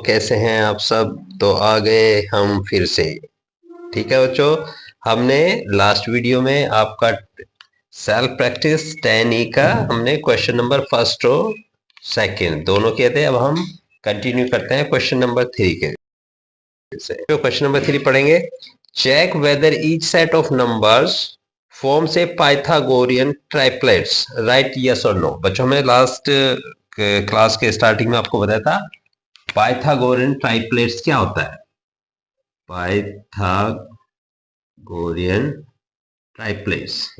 कैसे हैं आप सब। तो आ गए हम फिर से। ठीक है बच्चों, हमने लास्ट वीडियो में आपका सेल्फ प्रैक्टिस 10E का हमने क्वेश्चन नंबर फर्स्ट और सेकंड दोनों किए थे। अब हम कंटिन्यू करते हैं क्वेश्चन नंबर 3 के से। तो क्वेश्चन नंबर 3 पढ़ेंगे। Check whether each set of numbers forms a Pythagorean triplets, right yes और नो। बच्चों में लास्ट क्लास के स्टार्टिंग में आपको बताया था पाइथागोरियन ट्राइप्लेट्स क्या होता है। पाइथागोरियन ट्राइप्लेट्स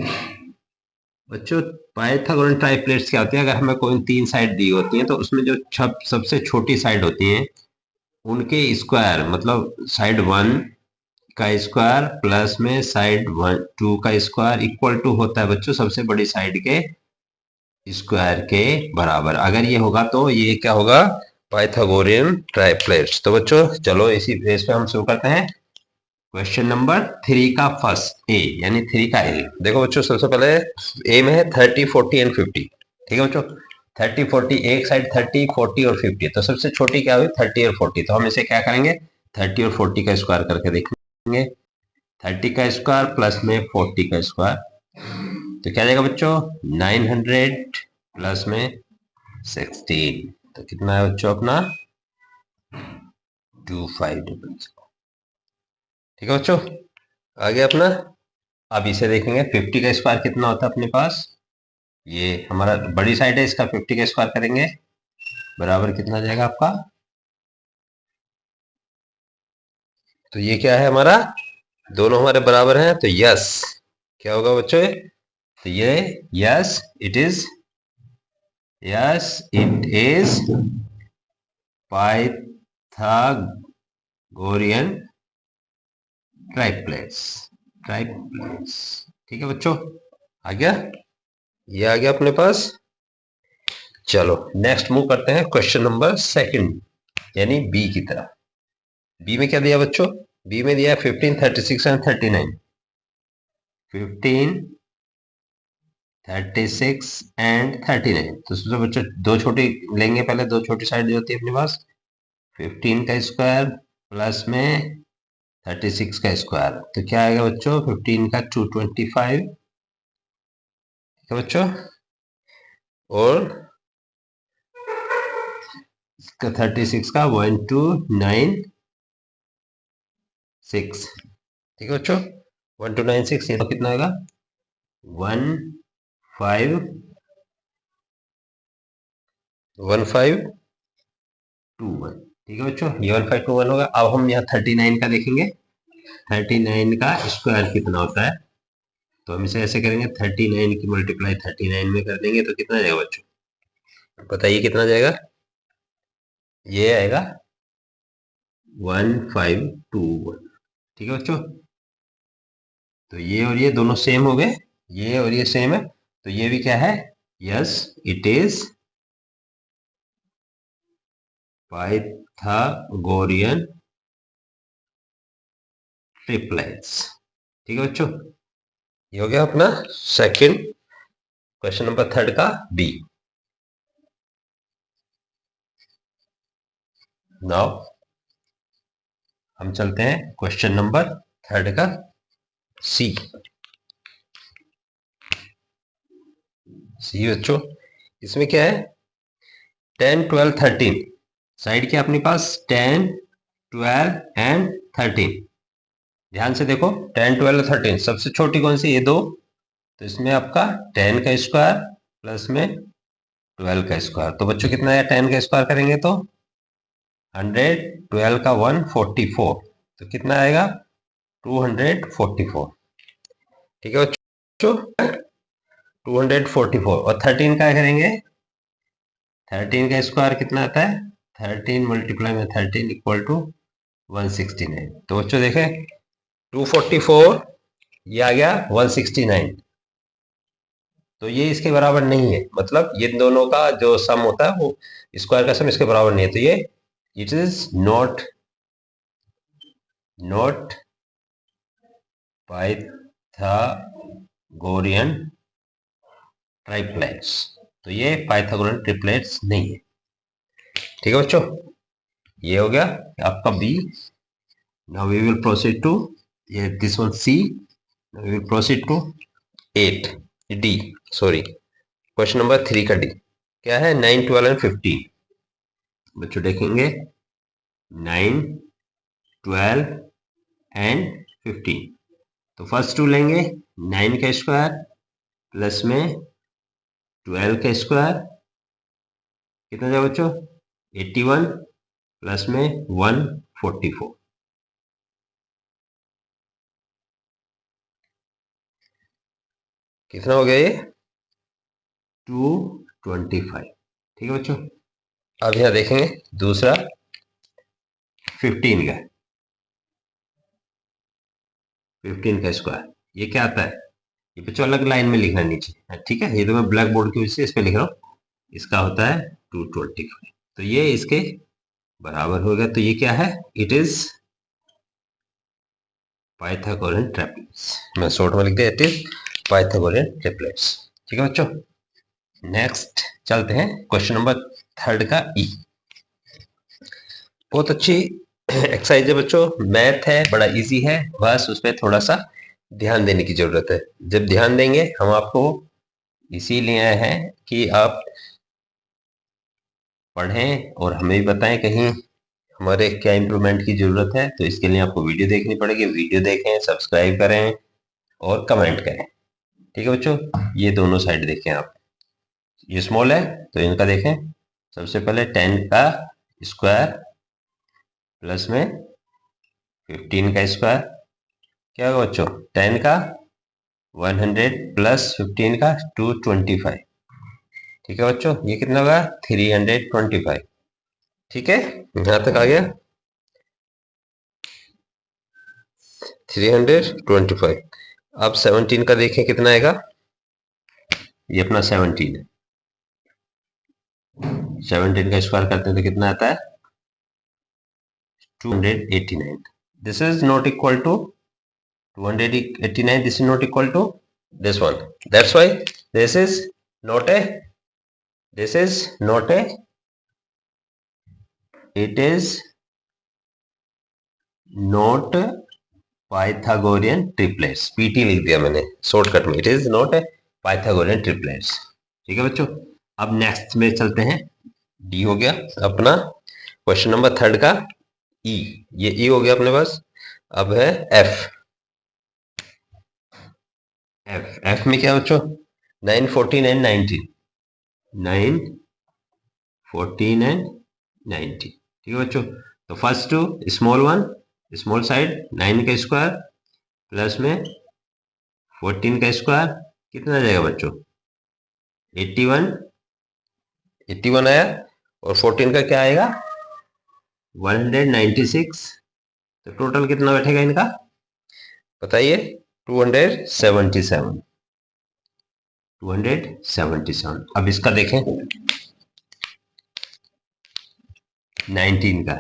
बच्चों, पाइथागोरियन ट्राइप्लेट्स क्या होती है। अगर हमें कोई तीन साइड दी होती है तो उसमें जो सबसे छोटी साइड होती है उनके स्क्वायर, मतलब साइड 1 का स्क्वायर प्लस में साइड 2 का स्क्वायर इक्वल टू होता है बच्चों सबसे बड़ी साइड के स्क्वायर के बराबर। अगर ये होगा तो ये क्या होगा, पाइथागोरियन ट्राइप्लेट्स। तो बच्चों चलो इसी बेस पे हम शुरू करते हैं क्वेश्चन नंबर 3 का फर्स्ट ए, यानी 3 का ए। देखो बच्चों, सबसे पहले ए में है 30, 40 एंड 50। ठीक है बच्चों, 30, 40 एक साइड 30, 40 और 50। तो सबसे छोटी क्या हुई, 30 और 40। तो हम इसे क्या करेंगे, 30 और 40 का स्क्वायर करके देखेंगे। 30 का स्क्वायर प्लस में 40 का स्क्वायर, तो क्या जाएगा बच्चों 900 प्लस में 16। तो कितना है बच्चों अपना 2500। ठीक है बच्चों, आगे अपना अब इसे देखेंगे 50 का स्क्वायर कितना होता है अपने पास। ये हमारा बड़ी साइड है, इसका 50 का स्क्वायर करेंगे बराबर कितना जाएगा आपका। तो ये क्या है हमारा, दोनों हमारे बराबर हैं तो यस क्या होगा बच्चों, तो ये yes it is, yes it is Pythagorean triplets. Triplets ठीक है बच्चों, आ गया, ये आ गया अपने पास। चलो नेक्स्ट मूव करते हैं क्वेश्चन नंबर सेकंड, यानी बी की तरफ। बी में क्या दिया बच्चों, बी में दिया 15, 36 एंड 39। 15, 36 एंड 39। तो सबसे बच्चों दो छोटी लेंगे, पहले दो छोटी साइड जो होती है अपने पास, 15 का स्क्वायर प्लस में 36 का स्क्वायर। तो क्या आएगा बच्चों, 15 का 225, ठीक है बच्चों, और 36 का 1296। ठीक है बच्चों, 1296। ये तो कितना आएगा 1521। ठीक है बच्चों, ये 1521 होगा। अब हम यहाँ 39 का देखेंगे, 39 का स्क्वायर कितना होता है। तो हम इसे ऐसे करेंगे, 39 की मल्टीप्लाई 39 में कर देंगे तो कितना जाएगा बच्चों, बताइए कितना जाएगा। ये आएगा 1521। ठीक है बच्चों, तो ये और ये दोनों सेम हो गए, ये और ये सेम है, तो ये भी क्या है, yes it is Pythagorean triplets. ठीक है बच्चों, ये हो गया अपना सेकंड, क्वेश्चन नंबर थर्ड का बी। नाउ हम चलते हैं क्वेश्चन नंबर थर्ड का सी। सी बच्चों, इसमें क्या है 10, 12, 13। साइड क्या अपने पास 10, 12 एंड 13। ध्यान से देखो 10, 12, 13 सबसे छोटी कौन सी, ये दो। तो इसमें आपका 10 का स्क्वायर प्लस में 12 का स्क्वायर। तो बच्चों कितना है, 10 का स्क्वायर करेंगे तो 100, 12 का 144, तो कितना आएगा 244। ठीक है बच्चों, 244। और 13 का करेंगे, 13 का स्क्वायर कितना आता है, 13 मल्टीप्लाई में 13 इक्वल टू 169। तो बच्चों देखें 244, ये आ गया 169। तो ये इसके बराबर नहीं है, मतलब ये दोनों का जो सम होता है वो स्क्वायर का सम इसके बराबर नहीं है। तो ये इट इज नॉट पाइथागोरियन ट्राइप्लेट्स। तो ये पाइथागोरियन ट्रिपलेट्स नहीं है। ठीक है बच्चों, ये हो गया आपका B. Now we will proceed to this one C. Now we will proceed to 8 D, sorry question number 3 का डी क्या है, 9, 12 एंड 15। बच्चों देखेंगे 9, 12 एंड 15। तो फर्स्ट टू लेंगे 9 का स्क्वायर प्लस में 12 का स्क्वायर कितना जाएगा बच्चों, 81 प्लस में 144। कितना हो गया ये, 225। ठीक है बच्चों। अब यहां देखेंगे दूसरा 15 का, 15 का स्क्वायर ये क्या आता है, ये बच्चों अलग लाइन में लिखना नीचे, ठीक है। ये तो मैं ब्लैक बोर्ड की वजह से इस पे लिख रहा हूँ। इसका होता है 225, तो ये इसके बराबर हो गया। तो ये क्या है, इट इज पाइथागोरन ट्रिपलेट्स। मैं शॉर्ट में लिख दिया, इट इज पाइथागोरन ट्रिपलेट्स। ठीक है बच्चों। नेक्स्ट चलते हैं क्वेश्चन नंबर 3 का ई। बहुत अच्छी एक्सरसाइज है बच्चों, मैथ है, बड़ा इजी है, बस उस पर थोड़ा सा ध्यान देने की जरूरत है। जब ध्यान देंगे हम आपको इसीलिए आए हैं कि आप पढ़ें और हमें भी बताएं कहीं हमारे क्या इम्प्रूवमेंट की जरूरत है। तो इसके लिए आपको वीडियो देखनी पड़ेगी, वीडियो देखें, सब्सक्राइब करें और कमेंट करें। ठीक है बच्चों, ये दोनों साइड देखें आप। ये स्मॉल है तो इनका देखें। सबसे पहले 10 का स्क्वायर प्लस में 15 का स्क्वायर क्या होगा बच्चों, 10 का 100 प्लस 15 का 225। ठीक है बच्चों, ये कितना होगा 325। ठीक है, यहां तक आ गया 325। अब 17 का देखें कितना आएगा, ये अपना 17 है। 17 का स्क्वायर करते हैं तो कितना आता है 289। This is not equal to 289, this is not equal to this one. That's why this is not a, this is not a, it is not Pythagorean triplets. PT लिख दिया मैंने शॉर्टकट में, it is not a Pythagorean triplets. ठीक है बच्चों। अब next में चलते हैं, डी हो गया अपना क्वेश्चन नंबर 3 का ई। ये ई हो गया अपने पास। अब है एफ। एफ में क्या बच्चों, 9, 14 एंड 19। 9, 14 एंड 19। ठीक है बच्चों। तो first two small one, small side 9 का स्क्वायर प्लस में 14 का स्क्वायर कितना जाएगा बच्चों, 81। 81 आया और 14 का क्या आएगा 196। तो टोटल कितना बैठेगा इनका बताइए, 277। 277। अब इसका देखें 19 का,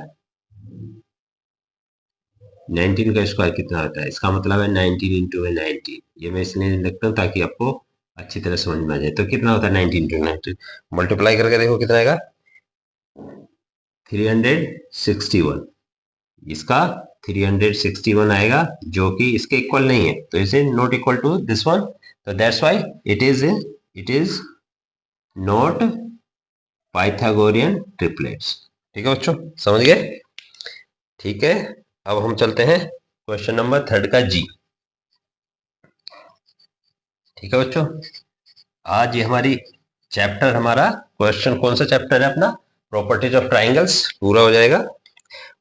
19 का स्क्वायर कितना होता है, इसका मतलब है 19 इंटू 19। ये मैं इसलिए लिखता हूँ ताकि आपको अच्छी तरह समझ में आ जाए। तो कितना होता है 19 इंटू 19, मल्टीप्लाई करके देखो कितना आएगा 361। इसका 361 आएगा जो कि इसके इक्वल नहीं है, तो इसे not equal to this one. तो that's why it is not Pythagorean triplets. ठीक है बच्चों, समझ गए। ठीक है, अब हम चलते हैं क्वेश्चन नंबर 3 का जी। ठीक है बच्चों, आज ये हमारी चैप्टर, हमारा क्वेश्चन कौन सा चैप्टर है अपना, प्रॉपर्टीज ऑफ ट्राइंगल्स पूरा हो जाएगा।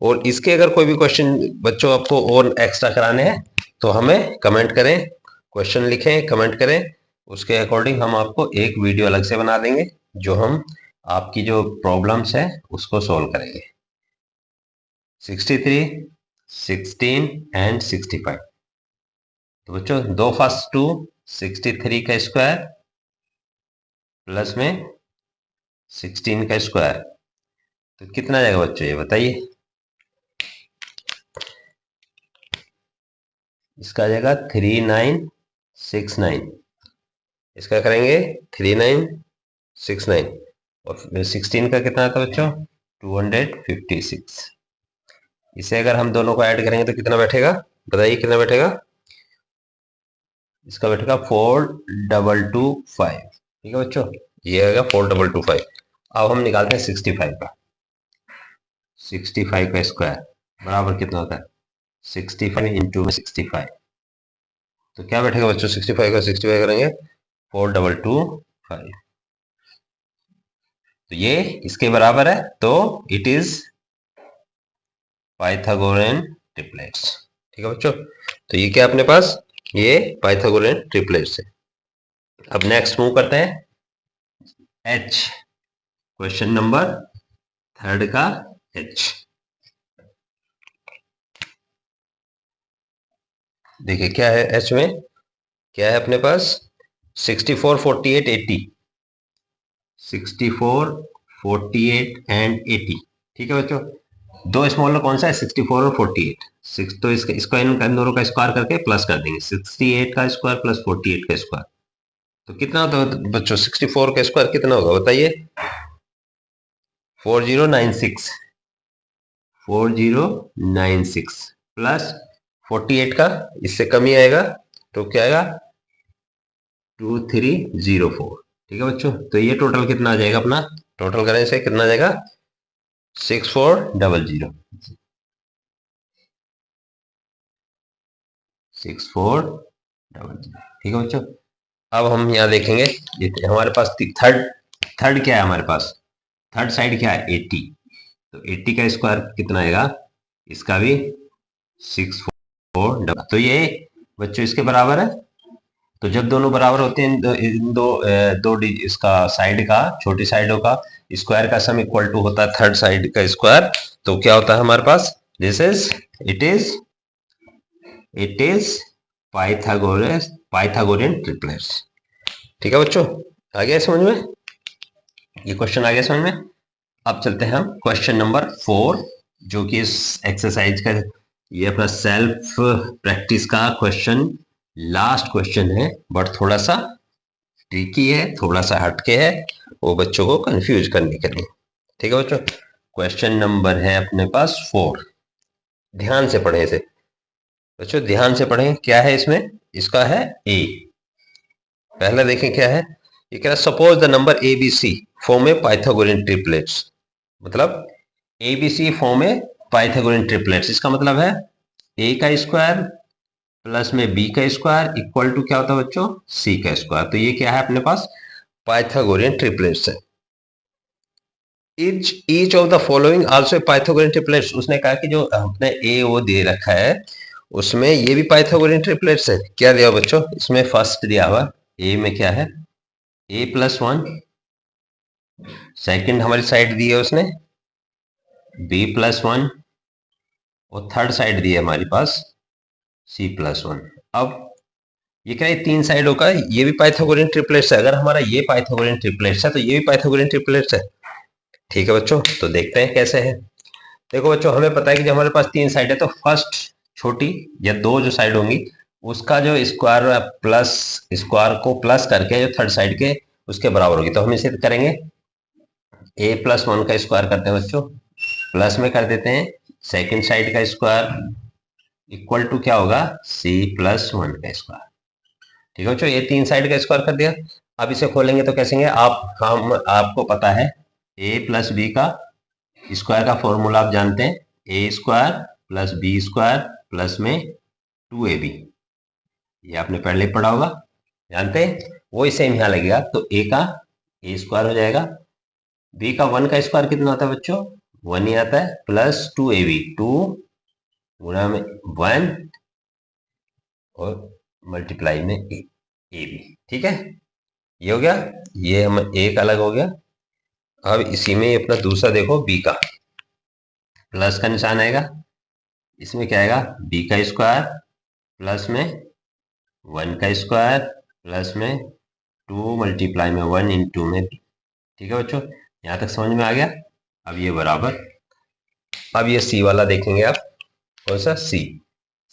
और इसके अगर कोई भी क्वेश्चन बच्चों आपको और एक्स्ट्रा कराने हैं तो हमें कमेंट करें, क्वेश्चन लिखें, कमेंट करें, उसके अकॉर्डिंग हम आपको एक वीडियो अलग से बना देंगे जो हम आपकी जो प्रॉब्लम्स है उसको सॉल्व करेंगे। 63, 16 एंड 65। तो बच्चों दो फर्स्ट टू 63 का स्क्वायर प्लस में 16 का स्क्वायर, तो कितना आ जाएगा बच्चों ये बताइए। इसका आ जाएगा 3969। इसका करेंगे 3969 और 16 का कितना आता है बच्चों 256। इसे अगर हम दोनों को ऐड करेंगे तो कितना बैठेगा, बताइए कितना बैठेगा। इसका बैठेगा 4225। ठीक है बच्चों, ये आएगा 4225। अब हम निकालते हैं 65 का। 65 का स्क्वायर बराबर कितना होता है, 65 इंटू में 65। तो क्या बैठेगा बच्चों, 65 का 65 करेंगे 4225। तो ये इसके बराबर है, तो इट इज पाइथागोरन ट्रिपलेट्स। ठीक है बच्चों, तो ये क्या अपने पास, ये पाइथागोरन ट्रिपलेट्स है। अब नेक्स्ट मूव करते हैं एच, क्वेश्चन नंबर 3 का एच। देखिए क्या है एच में, क्या है अपने पास 64, 48, 80। 64, 48 एंड 80। ठीक है बच्चों, दो स्मॉलर कौन सा है, 64 और 48। सिक्स तो इसका इन दोनों का स्क्वायर करके प्लस कर देंगे, 68 का स्क्वायर प्लस 48 का स्क्वायर। तो कितना होता है बच्चों, 64 का स्क्वायर कितना होगा बताइए, 4096। 4096 प्लस 48 का इससे कम ही आएगा, तो क्या आएगा 2304। ठीक है बच्चों, तो ये टोटल कितना आ जाएगा अपना, टोटल करने से कितना आ जाएगा 6400। 6400। ठीक है बच्चों, अब हम यहाँ देखेंगे, ये हमारे पास थर्ड थर्ड क्या है हमारे पास, थर्ड साइड क्या है 80। तो 80 का स्क्वायर कितना आएगा, इसका भी 6400। तो ये बच्चों इसके बराबर है। तो जब दोनों बराबर होते हैं, इन दो इसका साइड का, छोटी साइडों का स्क्वायर का सम इक्वल टू होता है थर्ड साइड का स्क्वायर। तो क्या होता है हमारे पास, this is it is Pythagorean triplets. ठीक है बच्चों, आ गया समझ में, ये क्वेश्चन आ गया समझ में। अब चलते हैं हम क्वेश्चन नंबर 4, जो कि इस एक्सरसाइज का, ये अपना सेल्फ प्रैक्टिस का क्वेश्चन, लास्ट क्वेश्चन है, बट थोड़ा सा ट्रिकी है, थोड़ा सा हटके है, वो बच्चों को कंफ्यूज करने के लिए। ठीक है बच्चों, क्वेश्चन नंबर है अपने पास 4। ध्यान से पढ़े इसे बच्चों, ध्यान से पढ़ें। क्या है इसमें, इसका है ए। पहले देखें क्या है, ये कह रहा है suppose the number A B C form a Pythagorean triplets. मतलब A B C form a Pythagorean triplets, इसका मतलब है ए का स्क्वायर प्लस में बी का स्क्वायर इक्वल टू क्या होता है बच्चों, सी का स्क्वायर। तो ये क्या है अपने पास, पाइथागोरियन ट्रिपलेट्स है। Each of the following also Pythagorean triplets. उसने कहा कि जो अपने ए ओ दे रखा है उसमें ये भी पाइथागोरियन ट्रिपलेट्स है। क्या दिया बच्चों, इसमें फर्स्ट दिया हुआ ए में क्या है, ए प्लस 1। सेकेंड हमारी साइड दी है उसने बी प्लस 1, और थर्ड साइड दी है हमारे पास सी प्लस 1। अब ये क्या है, तीन साइडों का ये भी पाइथागोरियन ट्रिपलेट्स है। अगर हमारा ये पाइथागोरियन ट्रिपलेट्स है तो ये भी पाइथागोरियन ट्रिपलेट्स है। ठीक है बच्चों, तो देखते हैं कैसे है। देखो बच्चों, हमें पता है कि जब हमारे पास तीन साइड है तो फर्स्ट छोटी या दो जो साइड होंगी उसका जो स्क्वायर प्लस स्क्वायर को प्लस करके जो थर्ड साइड के उसके बराबर होगी। तो हम इसे करेंगे ए प्लस 1 का स्क्वायर करते हैं बच्चों, प्लस में कर देते हैं सेकेंड साइड का स्क्वायर इक्वल टू क्या होगा, सी प्लस 1 का स्क्वायर। ठीक है बच्चों, ये तीन साइड का स्क्वायर कर दिया। अब इसे खोलेंगे तो कैसे, हम आपको पता है ए प्लस बी का स्क्वायर का फॉर्मूला आप जानते हैं, A square plus B square plus में 2ab। ये आपने पहले पढ़ा होगा, जानते हैं, वो सेम यहाँ लगेगा। तो ए का ए स्क्वायर हो जाएगा, बी का 1 का स्क्वायर कितना होता है बच्चों, 1 ही आता है, प्लस 2ab, 2 गुणा में 1 और मल्टीप्लाई में ए बी। ठीक है, ये हो गया, ये हम एक अलग हो गया। अब इसी में अपना दूसरा देखो, बी का प्लस का निशान आएगा, इसमें क्या आएगा, बी का स्क्वायर प्लस में 1 का स्क्वायर प्लस में 2 मल्टीप्लाई में 1 इंटू में बी। ठीक है बच्चों, यहाँ तक समझ में आ गया। अब ये बराबर, अब ये सी वाला देखेंगे आप, कौन सा, सी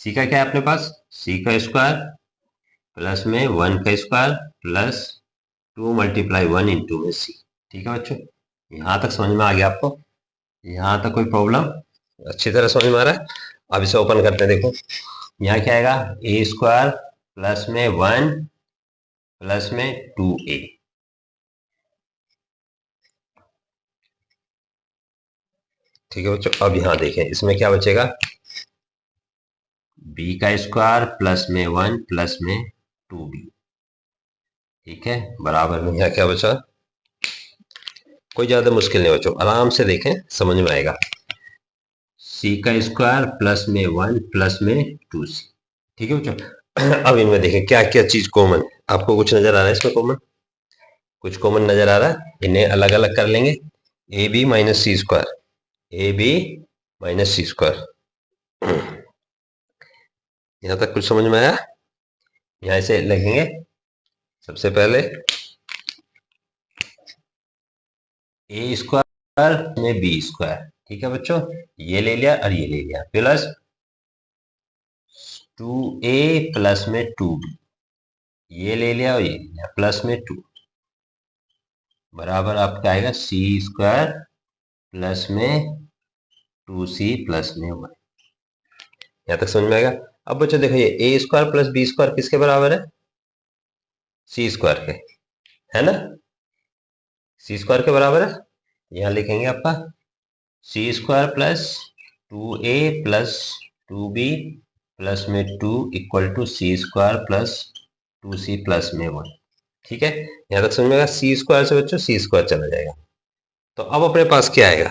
का क्या है अपने पास, सी का स्क्वायर प्लस में 1 का स्क्वायर प्लस 2 मल्टीप्लाई 1 इंटू में सी। ठीक है बच्चों, यहाँ तक समझ में आ गया आपको। यहाँ तक कोई प्रॉब्लम अच्छी तरह समझ में आ रहा है। अब इसे ओपन करते हैं। देखो यहाँ क्या आएगा, ए स्क्वायर प्लस में 1 प्लस में 2a। ठीक है बच्चों, अब यहाँ देखें इसमें क्या बचेगा, b का स्क्वायर प्लस में 1 प्लस में 2b। ठीक है, बराबर में यहाँ क्या बचा, कोई ज्यादा मुश्किल नहीं बच्चों, आराम से देखें समझ में आएगा। c का स्क्वायर प्लस में 1 प्लस में 2c। ठीक है बच्चों, अब इनमें देखें क्या क्या चीज कॉमन, आपको कुछ नजर आ रहा है इसमें कॉमन, कुछ कॉमन नजर आ रहा है, इन्हें अलग अलग कर लेंगे। A B minus C square, A B minus C square. यहां तक कुछ समझ में आया। यहां से लिखेंगे सबसे पहले ए स्क्वायर में बी स्क्वायर। ठीक है बच्चों, ये ले लिया और ये ले लिया, प्लस 2a प्लस में 2b, ये ले लिया और ये ले लिया, प्लस में 2 बराबर आपका आएगा सी स्क्वायर प्लस में 2c प्लस में 1। यहां तक समझ में आएगा। अब बच्चों देखो, ये ए स्क्वायर प्लस बी स्क्वायर किसके बराबर है, सी स्क्वायर के, है ना, सी स्क्वायर के बराबर है। यहां लिखेंगे आपका C square plus 2a plus 2b plus में 2 equal to C square plus 2c plus में 1। ठीक है, यहां तक समझ में आएगा। सी स्क्वायर से बच्चों सी स्क्वायर चला जाएगा, तो अब अपने पास क्या आएगा,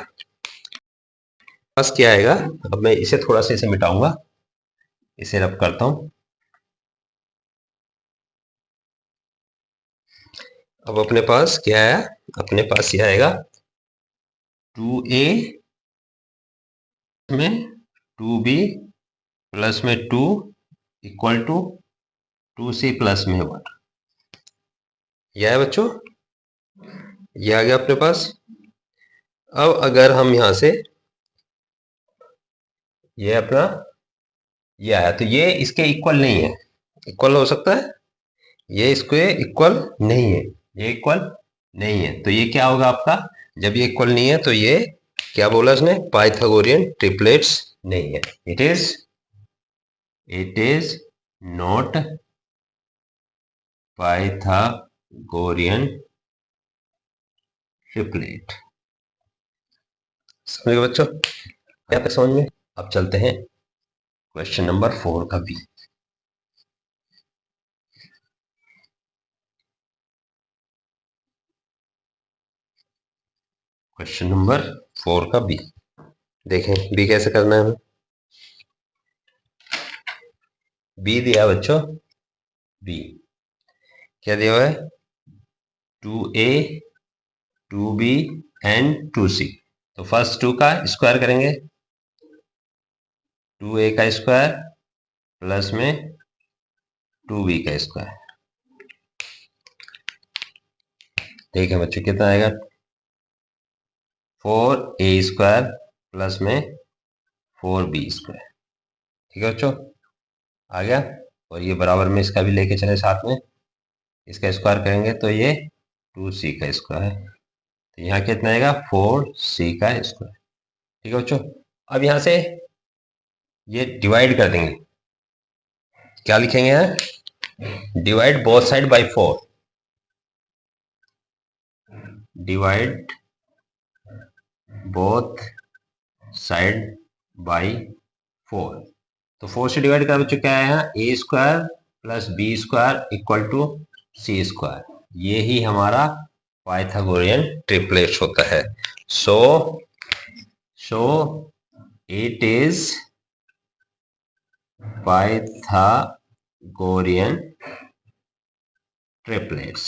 पास क्या आएगा, अब मैं इसे थोड़ा सा इसे मिटाऊंगा, इसे रब करता हूं। अब अपने पास क्या आया, अपने पास ये आएगा 2a में 2b प्लस में 2 इक्वल टू 2c प्लस में 1। यह है बच्चों, ये आ गया अपने पास। अब अगर हम यहां से ये अपना ये आया, तो ये इसके इक्वल नहीं है, इक्वल हो सकता है, ये इसके इक्वल नहीं है, ये इक्वल नहीं है, तो ये क्या होगा आपका, जब ये इक्वल नहीं है तो ये क्या बोला इसने, पाइथागोरियन ट्रिपलेट्स नहीं है, it is not Pythagorean triplet. समझ गए बच्चों, क्या तक समझ में। अब चलते हैं क्वेश्चन नंबर 4 का बी। क्वेश्चन नंबर 4 का बी देखें, बी कैसे करना है हमें। बी दिया बच्चों, बी क्या दिया हुआ है, 2a 2b एंड 2c। तो फर्स्ट 2 का स्क्वायर करेंगे, 2a का स्क्वायर प्लस में 2b का स्क्वायर। ठीक है बच्चों, कितना आएगा, 4a स्क्वायर प्लस में 4b स्क्वायर। ठीक है बच्चों, आ गया। और ये बराबर में इसका भी लेके चले साथ में, इसका स्क्वायर करेंगे तो ये 2c का स्क्वायर, तो यहाँ कितना आएगा, 4c का स्क्वायर। ठीक है बच्चों, अब यहाँ से ये डिवाइड कर देंगे, क्या लिखेंगे यहाँ, divide both side by 4, divide both side by 4। तो 4 से डिवाइड कर बच्चों क्या है यहाँ, A square plus B square equal to C square, ये ही हमारा पाइथागोरियन ट्रिपलेट्स होता है। So it is Pythagorean triplets.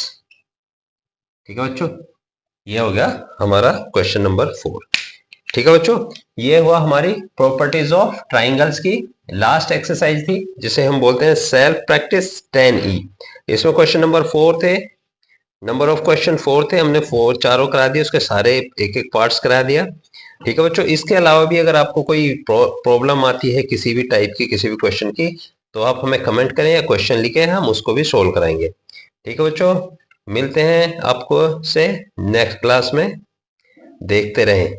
ठीक है बच्चों, ये हो गया हमारा क्वेश्चन नंबर 4। ठीक है बच्चों, ये हुआ हमारी प्रॉपर्टीज ऑफ ट्राइंगल्स की लास्ट एक्सरसाइज थी, जिसे हम बोलते हैं सेल्फ प्रैक्टिस 10E। इसमें क्वेश्चन नंबर 4 थे, नंबर ऑफ क्वेश्चन 4 थे, हमने 4 चारों करा दिए, उसके सारे एक एक पार्ट्स करा दिया। ठीक है बच्चों, इसके अलावा भी अगर आपको कोई प्रॉब्लम आती है किसी भी टाइप की, किसी भी क्वेश्चन की, तो आप हमें कमेंट करें या क्वेश्चन लिखें, हम उसको भी सोल्व कराएंगे। ठीक है बच्चों, मिलते हैं आपको से नेक्स्ट क्लास में, देखते रहें।